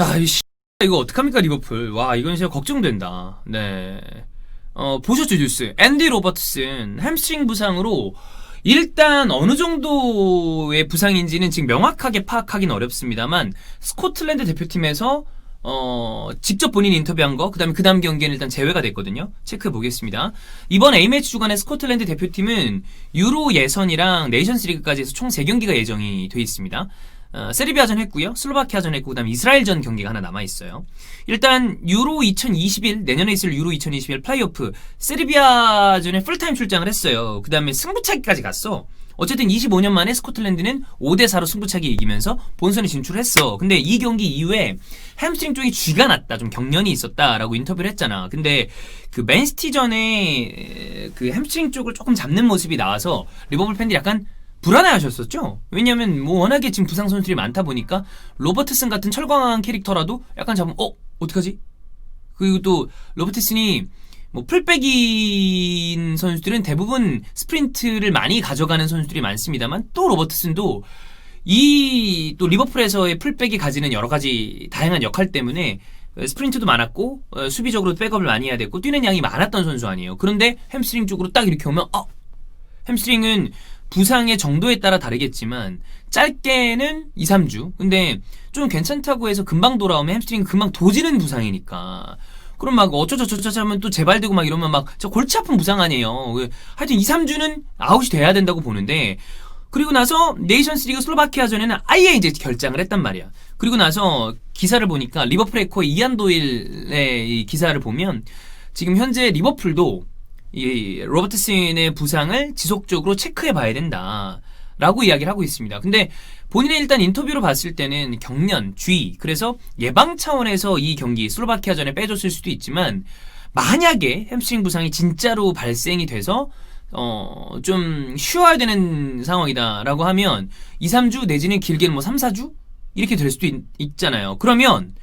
자, 이거 어떡합니까, 리버풀. 와, 이건 진짜 걱정된다. 네. 보셨죠, 뉴스. 앤디 로버트슨, 햄스트링 부상으로, 일단 어느 정도의 부상인지는 지금 명확하게 파악하기는 어렵습니다만, 스코틀랜드 대표팀에서, 직접 본인 인터뷰한 거, 그 다음 경기는 일단 제외가 됐거든요. 체크해 보겠습니다. 이번 A매치 주간에 스코틀랜드 대표팀은 유로 예선이랑 네이션스 리그까지 해서 총 3경기가 예정이 돼 있습니다. 세르비아전 했고요. 슬로바키아전 했고 그다음에 이스라엘전 경기가 하나 남아있어요. 일단 유로 2021 내년에 있을 유로 2021 플레이오프 세르비아전에 풀타임 출장을 했어요. 그 다음에 승부차기까지 갔어. 어쨌든 25년 만에 스코틀랜드는 5대4로 승부차기 이기면서 본선에 진출했어. 근데 이 경기 이후에 햄스트링 쪽이 쥐가 났다. 좀 경련이 있었다라고 인터뷰를 했잖아. 근데 그 맨시티전에 그 햄스트링 쪽을 조금 잡는 모습이 나와서 리버풀 팬들이 약간 불안해하셨었죠. 왜냐면 뭐 워낙에 지금 부상 선수들이 많다 보니까 로버트슨 같은 철광한 캐릭터라도 약간 잡으면 어떡하지? 그리고 또 로버트슨이 뭐 풀백인 선수들은 대부분 스프린트를 많이 가져가는 선수들이 많습니다만 또 로버트슨도 이 또 리버풀에서의 풀백이 가지는 여러 가지 다양한 역할 때문에 스프린트도 많았고 수비적으로 백업을 많이 해야 됐고 뛰는 양이 많았던 선수 아니에요. 그런데 햄스트링 쪽으로 딱 이렇게 오면 햄스트링은 부상의 정도에 따라 다르겠지만 짧게는 2, 3주 근데 좀 괜찮다고 해서 금방 돌아오면 햄스트링 금방 도지는 부상이니까 그럼 막 어쩌저쩌저 하면 또 재발되고 막 이러면 막 저 골치 아픈 부상 아니에요. 하여튼 2, 3주는 아웃이 돼야 된다고 보는데 그리고 나서 네이션스 리그 슬로바키아전에는 아예 이제 결장을 했단 말이야. 그리고 나서 기사를 보니까 리버풀 에코의 이안 도일의 이 기사를 보면 지금 현재 리버풀도 이 로버트슨의 부상을 지속적으로 체크해 봐야 된다 라고 이야기를 하고 있습니다. 근데 본인의 일단 인터뷰로 봤을 때는 경련, 쥐 그래서 예방 차원에서 이 경기 슬로바키아전에 빼줬을 수도 있지만 만약에 햄스트링 부상이 진짜로 발생이 돼서 좀 쉬어야 되는 상황이다 라고 하면 2, 3주 내지는 길게는 뭐 3, 4주? 이렇게 될 수도 있잖아요. 그러면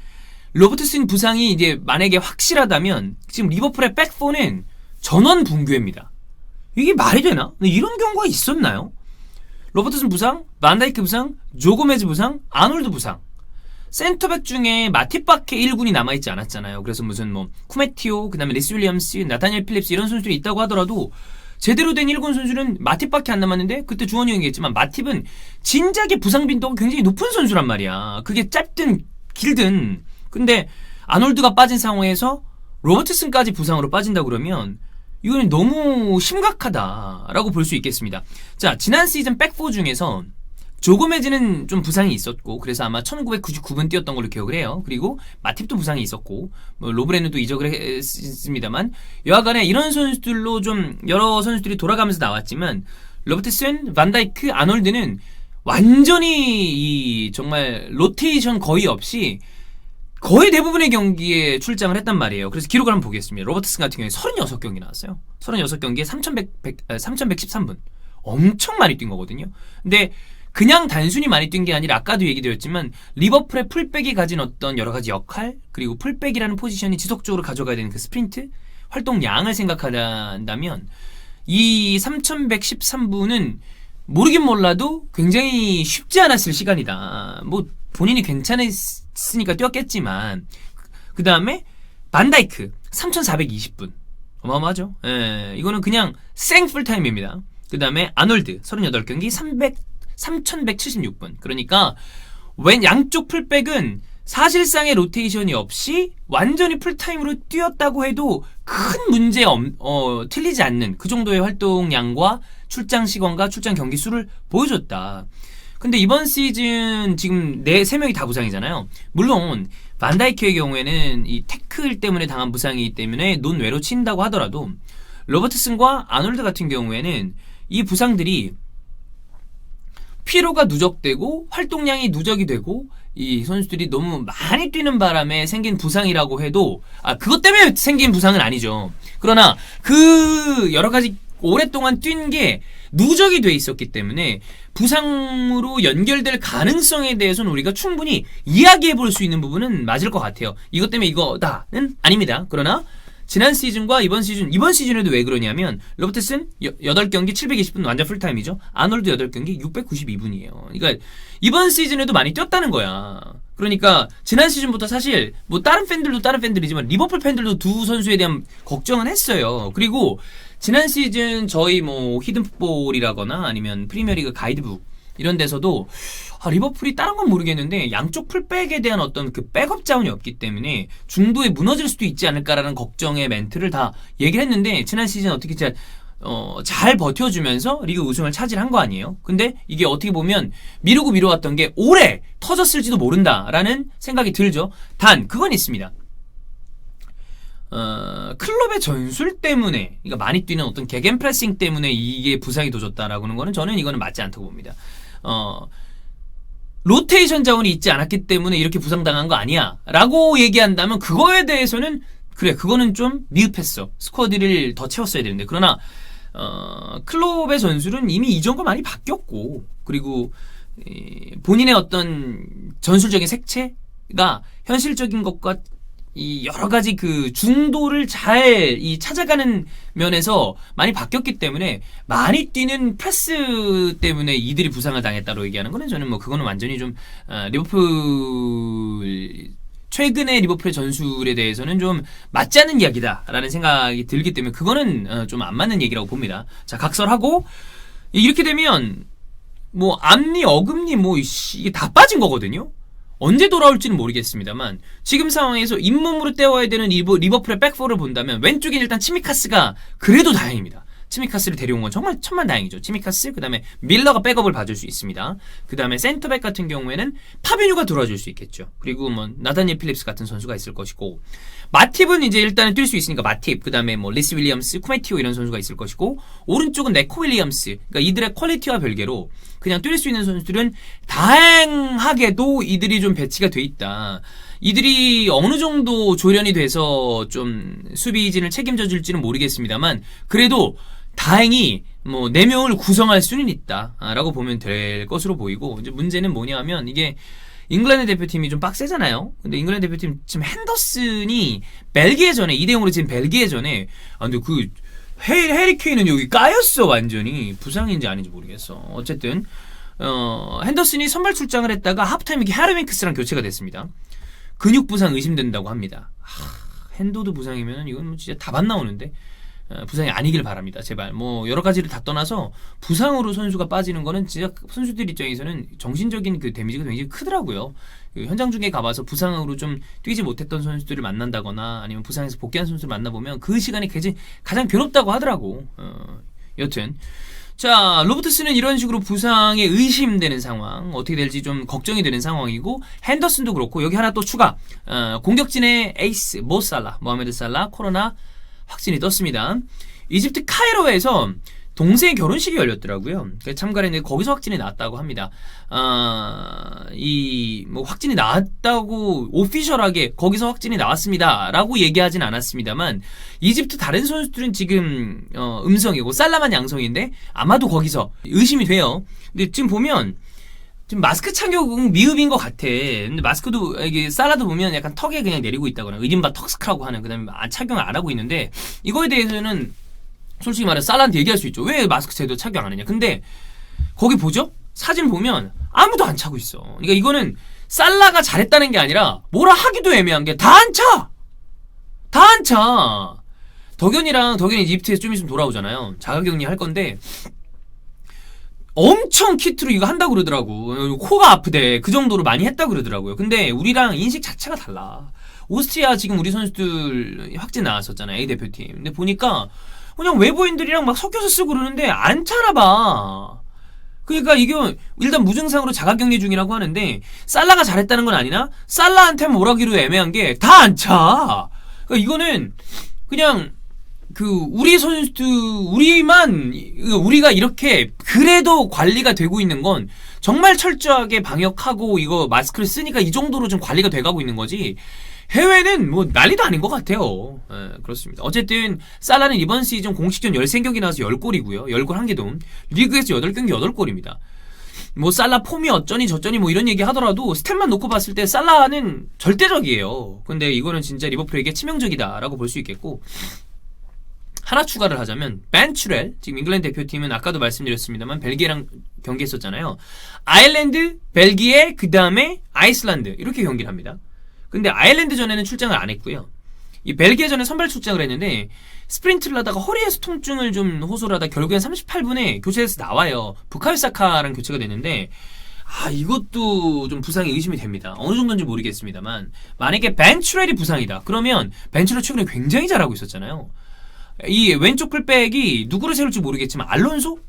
로버트슨 부상이 이제 만약에 확실하다면 지금 리버풀의 백포는 전원 붕괴입니다. 이게 말이 되나? 이런 경우가 있었나요? 로버트슨 부상, 반다이크 부상, 조고메즈 부상, 아놀드 부상. 센터백 중에 마팁밖에 1군이 남아있지 않았잖아요. 그래서 무슨 뭐 쿠메티오, 그 다음에 리스 윌리엄스, 나타니엘 필립스 이런 선수들이 있다고 하더라도 제대로 된 1군 선수는 마팁밖에 안 남았는데 그때 주원이 형이 얘기했지만 마팁은 진작에 부상 빈도가 굉장히 높은 선수란 말이야. 그게 짧든 길든. 근데 아놀드가 빠진 상황에서 로버트슨까지 부상으로 빠진다 그러면 이거는 너무 심각하다라고 볼 수 있겠습니다. 자, 지난 시즌 백4 중에서 조고메즈는 좀 부상이 있었고 그래서 아마 1999분 뛰었던 걸로 기억을 해요. 그리고 마팁도 부상이 있었고 뭐 로브레는도 이적을 했습니다만 여하간에 이런 선수들로 좀 여러 선수들이 돌아가면서 나왔지만 로버트슨, 반다이크, 아놀드는 완전히 이 정말 로테이션 거의 없이 거의 대부분의 경기에 출장을 했단 말이에요. 그래서 기록을 한번 보겠습니다. 로버트슨 같은 경우에 36경기 나왔어요. 36경기에 3113분. 엄청 많이 뛴 거거든요. 근데 그냥 단순히 많이 뛴 게 아니라 아까도 얘기드렸지만 리버풀의 풀백이 가진 어떤 여러 가지 역할 그리고 풀백이라는 포지션이 지속적으로 가져가야 되는 그 스프린트 활동량을 생각한다면 이 3113분은 모르긴 몰라도 굉장히 쉽지 않았을 시간이다. 뭐 본인이 괜찮았으니까 뛰었겠지만 그 다음에 반다이크 3420분 어마어마하죠. 이거는 그냥 생 풀타임입니다. 그 다음에 아놀드 38경기 3176분 그러니까 왼 양쪽 풀백은 사실상의 로테이션이 없이 완전히 풀타임으로 뛰었다고 해도 큰 문제 틀리지 않는 그 정도의 활동량과 출장 시간과 출장 경기 수를 보여줬다. 근데 이번 시즌 지금 3명이 다 부상이잖아요. 물론 반다이크의 경우에는 이 태클 때문에 당한 부상이기 때문에 논외로 친다고 하더라도 로버트슨과 아놀드 같은 경우에는 이 부상들이 피로가 누적되고 활동량이 누적이 되고 이 선수들이 너무 많이 뛰는 바람에 생긴 부상이라고 해도 그것 때문에 생긴 부상은 아니죠. 그러나 그 여러 가지 오랫동안 뛴 게 누적이 돼 있었기 때문에 부상으로 연결될 가능성에 대해서는 우리가 충분히 이야기해 볼 수 있는 부분은 맞을 것 같아요. 이것 때문에 이거다는 아닙니다. 그러나 지난 시즌과 이번 시즌에도 왜 그러냐면 로버트슨 8경기 720분 완전 풀타임이죠. 아놀드 8경기 692분이에요. 그러니까 이번 시즌에도 많이 뛰었다는 거야. 그러니까 지난 시즌부터 사실 뭐 다른 팬들이지만 리버풀 팬들도 두 선수에 대한 걱정은 했어요. 그리고 지난 시즌 저희 뭐 히든풋볼이라거나 아니면 프리미어리그 가이드북 이런 데서도 리버풀이 다른 건 모르겠는데 양쪽 풀백에 대한 어떤 그 백업 자원이 없기 때문에 중도에 무너질 수도 있지 않을까라는 걱정의 멘트를 다 얘기를 했는데 지난 시즌 어떻게 잘 버텨주면서 리그 우승을 차지한 거 아니에요? 근데 이게 어떻게 보면 미루고 미뤄왔던 게 올해 터졌을지도 모른다라는 생각이 들죠. 단 그건 있습니다. 클럽의 전술 때문에, 그러니까 많이 뛰는 어떤 개겐프레싱 때문에 이게 부상이 도졌다라고 하는 거는 저는 이거는 맞지 않다고 봅니다. 로테이션 자원이 있지 않았기 때문에 이렇게 부상당한 거 아니야 라고 얘기한다면 그거에 대해서는 그래, 그거는 좀 미흡했어. 스쿼드를 더 채웠어야 되는데. 그러나 클럽의 전술은 이미 이전과 많이 바뀌었고, 그리고 본인의 어떤 전술적인 색채가 현실적인 것과 이 여러 가지 그 중도를 잘 찾아가는 면에서 많이 바뀌었기 때문에 많이 뛰는 패스 때문에 이들이 부상을 당했다고 얘기하는 거는 저는 뭐 그거는 완전히 좀 최근의 리버풀의 전술에 대해서는 좀 맞지 않는 이야기다라는 생각이 들기 때문에 그거는 좀 안 맞는 얘기라고 봅니다. 자, 각설하고 이렇게 되면 뭐 앞니 어금니 뭐 이게 다 빠진 거거든요. 언제 돌아올지는 모르겠습니다만 지금 상황에서 잇몸으로 때워야 되는 리버풀의 백포를 본다면 왼쪽에 일단 치미카스가 그래도 다행입니다. 치미카스를 데려온 건 정말 천만다행이죠. 치미카스, 그 다음에 밀러가 백업을 봐줄 수 있습니다. 그 다음에 센터백 같은 경우에는 파비뉴가 돌아줄 수 있겠죠. 그리고 뭐 나다니엘 필립스 같은 선수가 있을 것이고, 마팁은 이제 일단은 뛸 수 있으니까 마팁, 그 다음에 뭐 리스 윌리엄스, 쿠메티오 이런 선수가 있을 것이고, 오른쪽은 네코 윌리엄스, 그러니까 이들의 퀄리티와 별개로 그냥 뛸 수 있는 선수들은 다행하게도 이들이 좀 배치가 돼 있다. 이들이 어느 정도 조련이 돼서 좀 수비진을 책임져 줄지는 모르겠습니다만 그래도 다행히 뭐 4명을 구성할 수는 있다라고 보면 될 것으로 보이고, 이제 문제는 뭐냐면 이게 잉글랜드 대표팀이 좀 빡세잖아요. 근데 잉글랜드 대표팀 지금 핸더슨이 벨기에전에 2대0으로 지금 벨기에전에 근데 그 해리 케인은 여기 까였어. 완전히 부상인지 아닌지 모르겠어. 어쨌든 핸더슨이 선발 출장을 했다가 하프타임에 하르윙크스랑 교체가 됐습니다. 근육 부상 의심된다고 합니다. 핸도도 부상이면 이건 뭐 진짜 답 안 나오는데 부상이 아니길 바랍니다. 제발. 뭐 여러 가지를 다 떠나서 부상으로 선수가 빠지는 거는 진짜 선수들 입장에서는 정신적인 그 데미지가 굉장히 크더라고요. 그 현장 중에 가봐서 부상으로 좀 뛰지 못했던 선수들을 만난다거나 아니면 부상에서 복귀한 선수를 만나보면 그 시간이 가장 괴롭다고 하더라고. 여튼 자, 로버트스는 이런 식으로 부상에 의심되는 상황, 어떻게 될지 좀 걱정이 되는 상황이고, 핸더슨도 그렇고, 여기 하나 또 추가, 공격진의 에이스 모하메드 살라 코로나 확진이 떴습니다. 이집트 카이로에서 동생의 결혼식이 열렸더라고요. 참가를 했는데 거기서 확진이 나왔다고 합니다. 뭐 확진이 나왔다고 오피셜하게 거기서 확진이 나왔습니다라고 얘기하진 않았습니다만 이집트 다른 선수들은 지금 음성이고 살라만 양성인데 아마도 거기서 의심이 돼요. 근데 지금 보면 지금 마스크 착용은 미흡인 것 같아. 근데 마스크도 이게 살라도 보면 약간 턱에 그냥 내리고 있다거나 이른바 턱스크라고 하는, 그다음에 착용을 안 하고 있는데 이거에 대해서는 솔직히 말해 살라한테 얘기할 수 있죠. 왜 마스크 제대로 착용 안 했냐. 근데 거기 보죠? 사진 보면 아무도 안 차고 있어. 그러니까 이거는 살라가 잘했다는 게 아니라 뭐라 하기도 애매한 게 다 안 차! 다 안 차! 덕현이 이집트에서 좀 있으면 돌아오잖아요. 자가격리 할 건데 엄청 키트로 이거 한다고 그러더라고. 코가 아프대. 그 정도로 많이 했다고 그러더라고요. 근데 우리랑 인식 자체가 달라. 오스트리아 지금 우리 선수들 확진 나왔었잖아요. A 대표팀. 근데 보니까 그냥 외부인들이랑 막 섞여서 쓰고 그러는데 안 차나 봐. 그러니까 이게 일단 무증상으로 자가격리 중이라고 하는데 살라가 잘했다는 건 아니나 살라한테 뭐라기로 애매한 게 다 안 차. 그러니까 이거는 그냥 우리 선수들 우리가 이렇게 그래도 관리가 되고 있는 건 정말 철저하게 방역하고 이거 마스크를 쓰니까 이 정도로 좀 관리가 돼가고 있는 거지. 해외는 뭐 난리도 아닌 것 같아요. 그렇습니다. 어쨌든 살라는 이번 시즌 공식전 13경기 나와서 10골이고요. 10골 1개도. 리그에서 8경기 8골입니다. 뭐 살라 폼이 어쩌니 저쩌니 뭐 이런 얘기 하더라도 스탯만 놓고 봤을 때 살라는 절대적이에요. 근데 이거는 진짜 리버풀에게 치명적이다라고 볼 수 있겠고, 하나 추가를 하자면 벤츄렐, 지금 잉글랜드 대표팀은 아까도 말씀드렸습니다만 벨기에랑 경기했었잖아요. 아일랜드, 벨기에, 그 다음에 아이슬란드 이렇게 경기를 합니다. 근데 아일랜드전에는 출장을 안 했고요. 이 벨기에전에 선발 출장을 했는데 스프린트를 하다가 허리에서 통증을 좀 호소를 하다 결국엔 38분에 교체해서 나와요. 부카요 사카랑 교체가 됐는데, 이것도 좀 부상이 의심이 됩니다. 어느 정도인지 모르겠습니다만, 만약에 벤츄렐이 부상이다 그러면 벤츄렐 최근에 굉장히 잘하고 있었잖아요. 이 왼쪽 풀백이 누구를 세울지 모르겠지만 알론소?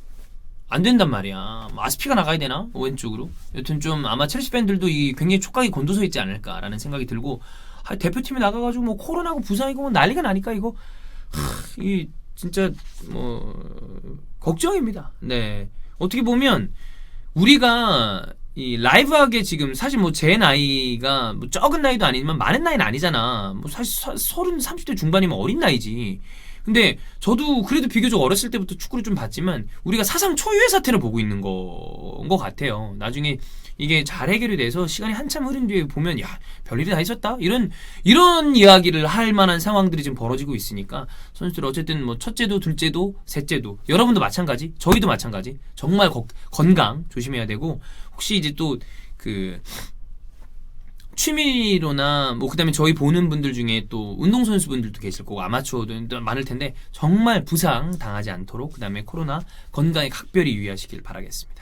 안 된단 말이야. 아스피가 나가야 되나? 왼쪽으로. 여튼 좀 아마 첼시 팬들도 이 굉장히 촉각이 곤두서 있지 않을까라는 생각이 들고, 대표팀이 나가가지고 뭐 코로나고 부상이고 뭐 난리가 나니까 이거 이 진짜 뭐 걱정입니다. 네. 어떻게 보면 우리가 이 라이브하게 지금 사실 뭐 제 나이가 뭐 적은 나이도 아니지만 많은 나이는 아니잖아. 뭐 사실 30대 중반이면 어린 나이지. 근데 저도 그래도 비교적 어렸을 때부터 축구를 좀 봤지만 우리가 사상 초유의 사태를 보고 있는 것 같아요. 나중에 이게 잘 해결이 돼서 시간이 한참 흐른 뒤에 보면, 야, 별일이 다 있었다? 이런 이야기를 할 만한 상황들이 지금 벌어지고 있으니까 선수들 어쨌든 뭐 첫째도 둘째도 셋째도 여러분도 마찬가지, 저희도 마찬가지, 정말 건강 조심해야 되고, 혹시 이제 또 취미로나 뭐 그다음에 저희 보는 분들 중에 또 운동선수분들도 계실 거고 아마추어도 많을 텐데 정말 부상 당하지 않도록, 그다음에 코로나 건강에 각별히 유의하시길 바라겠습니다.